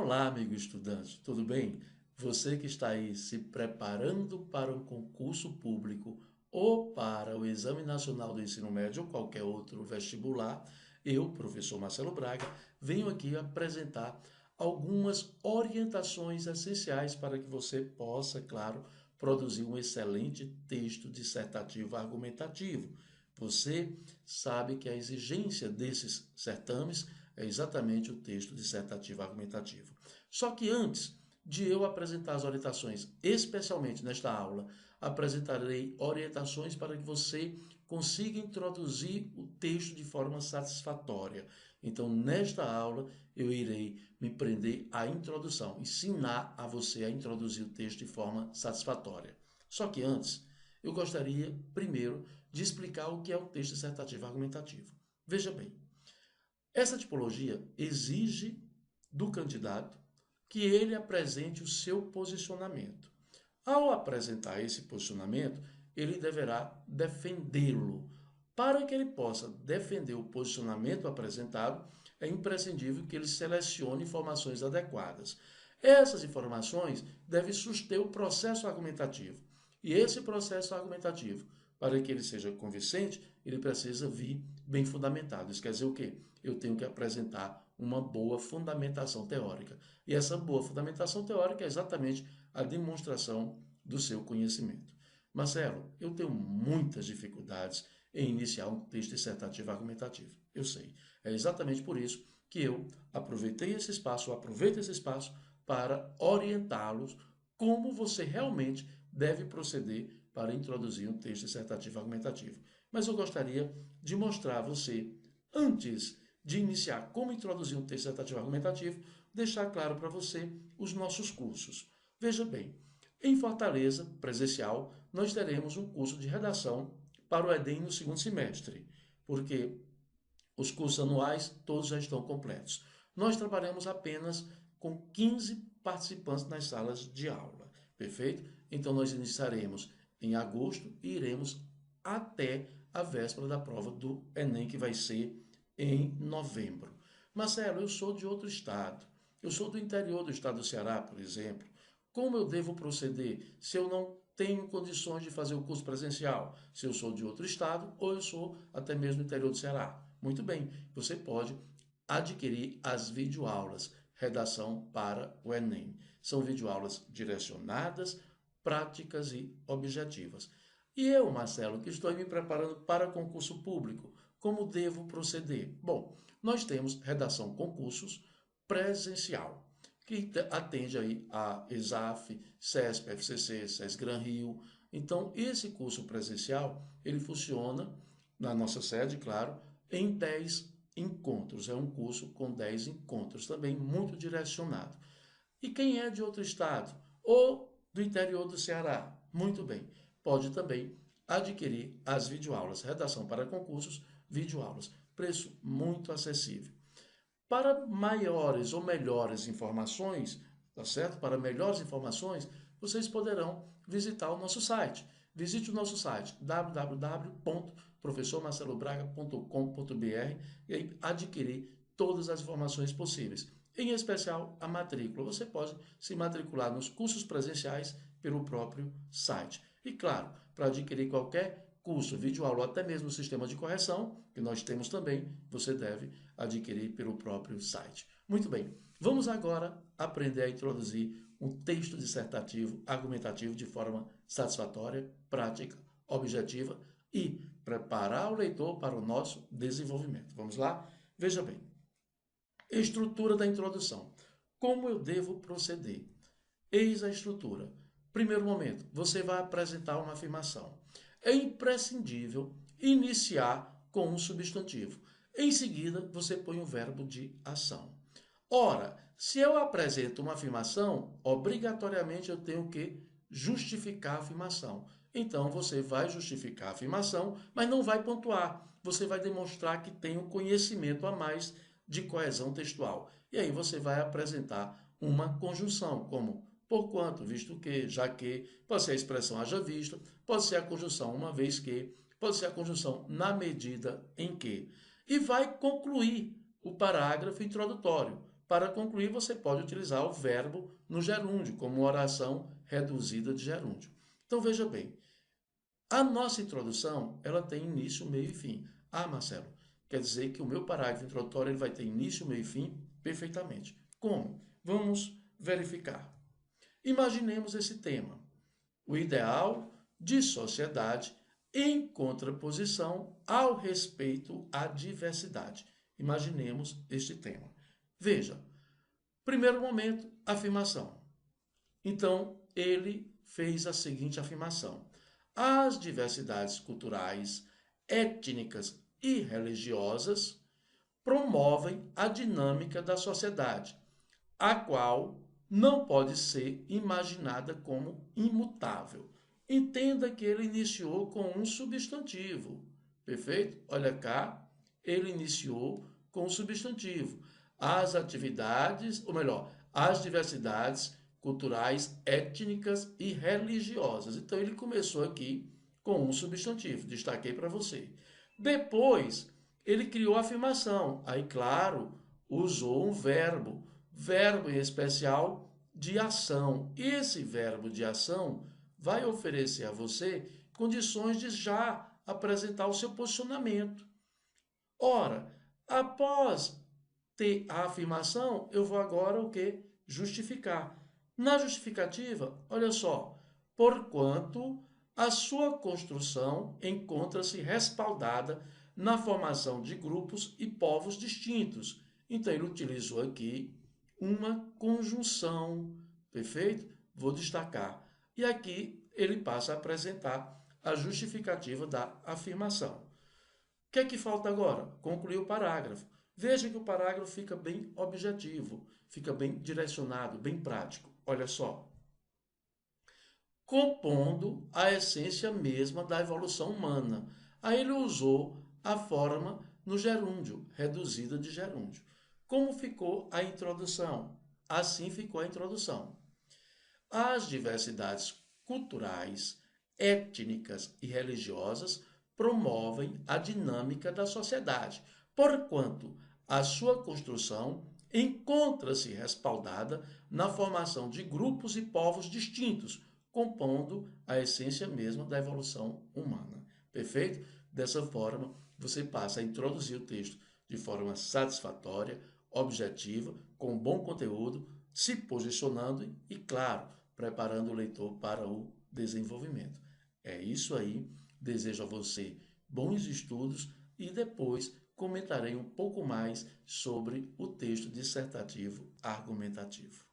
Olá, amigo estudante, tudo bem? Você que está aí se preparando para um concurso público ou para o Exame Nacional do Ensino Médio ou qualquer outro vestibular, eu, professor Marcelo Braga, venho aqui apresentar algumas orientações essenciais para que você possa, claro, produzir um excelente texto dissertativo argumentativo. Você sabe que a exigência desses certames é exatamente o texto dissertativo argumentativo. Só que antes de eu apresentar as orientações, especialmente nesta aula, apresentarei orientações para que você consiga introduzir o texto de forma satisfatória. Então, nesta aula, eu irei me prender à introdução, ensinar a você a introduzir o texto de forma satisfatória. Só que antes, eu gostaria, primeiro, de explicar o que é o texto dissertativo argumentativo. Veja bem, essa tipologia exige do candidato que ele apresente o seu posicionamento. Ao apresentar esse posicionamento, ele deverá defendê-lo. Para que ele possa defender o posicionamento apresentado, é imprescindível que ele selecione informações adequadas. Essas informações devem suster o processo argumentativo. E esse processo argumentativo, para que ele seja convincente, ele precisa vir bem fundamentado. Isso quer dizer o quê? Eu tenho que apresentar uma boa fundamentação teórica. E essa boa fundamentação teórica é exatamente a demonstração do seu conhecimento. Marcelo, eu tenho muitas dificuldades em iniciar um texto dissertativo argumentativo. Eu sei. É exatamente por isso que eu aproveito esse espaço para orientá-los como você realmente deve proceder para introduzir um texto dissertativo argumentativo. Mas eu gostaria de mostrar a você, antes de iniciar como introduzir um texto dissertativo argumentativo, deixar claro para você os nossos cursos. Veja bem, em Fortaleza, presencial, nós teremos um curso de redação para o Enem no segundo semestre, porque os cursos anuais todos já estão completos. Nós trabalhamos apenas com 15 participantes nas salas de aula, perfeito? Então nós iniciaremos em agosto e iremos até a véspera da prova do Enem, que vai ser em novembro. Marcelo, eu sou de outro estado. Eu sou do interior do estado do Ceará, por exemplo. Como eu devo proceder se eu não tenho condições de fazer o curso presencial? Se eu sou de outro estado ou eu sou até mesmo do interior do Ceará? Muito bem, você pode adquirir as videoaulas Redação para o Enem. São videoaulas direcionadas, práticas e objetivas. E eu, Marcelo, que estou me preparando para concurso público, como devo proceder? Bom, nós temos redação concursos presencial, que atende aí a ESAF, CESP, FCC, SESGRAN Rio. Então, esse curso presencial, ele funciona na nossa sede, claro, em 10 encontros. É um curso com 10 encontros, também muito direcionado. E quem é de outro estado ou do interior do Ceará? Muito bem, pode também adquirir as videoaulas. Redação para concursos, videoaulas. Preço muito acessível. Para maiores ou melhores informações, tá certo? Para melhores informações, vocês poderão visitar o nosso site. Visite o nosso site www.professormarcelobraga.com.br e adquirir todas as informações possíveis, em especial a matrícula. Você pode se matricular nos cursos presenciais pelo próprio site. E claro, para adquirir qualquer curso, videoaula ou até mesmo o sistema de correção, que nós temos também, você deve adquirir pelo próprio site. Muito bem, vamos agora aprender a introduzir um texto dissertativo argumentativo de forma satisfatória, prática, objetiva e preparar o leitor para o nosso desenvolvimento. Vamos lá? Veja bem, estrutura da introdução. Como eu devo proceder? Eis a estrutura. Primeiro momento, você vai apresentar uma afirmação. É imprescindível iniciar com um substantivo. Em seguida, você põe o verbo de ação. Ora, se eu apresento uma afirmação, obrigatoriamente eu tenho que justificar a afirmação. Então, você vai justificar a afirmação, mas não vai pontuar. Você vai demonstrar que tem um conhecimento a mais de coesão textual. E aí você vai apresentar uma conjunção, como por quanto, visto que, já que, pode ser a expressão haja visto, pode ser a conjunção uma vez que, pode ser a conjunção na medida em que. E vai concluir o parágrafo introdutório. Para concluir, você pode utilizar o verbo no gerúndio, como oração reduzida de gerúndio. Então, veja bem, a nossa introdução, ela tem início, meio e fim. Ah, Marcelo, quer dizer que o meu parágrafo introdutório ele vai ter início, meio e fim? Perfeitamente. Como? Vamos verificar. Imaginemos esse tema. O ideal de sociedade em contraposição ao respeito à diversidade. Imaginemos este tema. Veja, primeiro momento, afirmação. Então, ele fez a seguinte afirmação: as diversidades culturais, étnicas e religiosas promovem a dinâmica da sociedade, a qual não pode ser imaginada como imutável. Entenda que ele iniciou com um substantivo, perfeito? Olha cá, ele iniciou com um substantivo. As atividades, ou melhor, as diversidades culturais, étnicas e religiosas. Então ele começou aqui com um substantivo, destaquei para você. Depois, ele criou a afirmação. Aí, claro, usou um verbo em especial de ação. Esse verbo de ação vai oferecer a você condições de já apresentar o seu posicionamento. Ora, após ter a afirmação, eu vou agora o que? Justificar. Na justificativa, olha só, porquanto a sua construção encontra-se respaldada na formação de grupos e povos distintos. Então, ele utilizou aqui uma conjunção, perfeito? Vou destacar. E aqui ele passa a apresentar a justificativa da afirmação. O que é que falta agora? Concluir o parágrafo. Veja que o parágrafo fica bem objetivo, fica bem direcionado, bem prático. Olha só. Compondo a essência mesma da evolução humana. Aí ele usou a forma no gerúndio, reduzida de gerúndio. Como ficou a introdução? Assim ficou a introdução. As diversidades culturais, étnicas e religiosas promovem a dinâmica da sociedade, porquanto a sua construção encontra-se respaldada na formação de grupos e povos distintos, compondo a essência mesma da evolução humana. Perfeito? Dessa forma, você passa a introduzir o texto de forma satisfatória, objetiva, com bom conteúdo, se posicionando e, claro, preparando o leitor para o desenvolvimento. É isso aí. Desejo a você bons estudos e depois comentarei um pouco mais sobre o texto dissertativo argumentativo.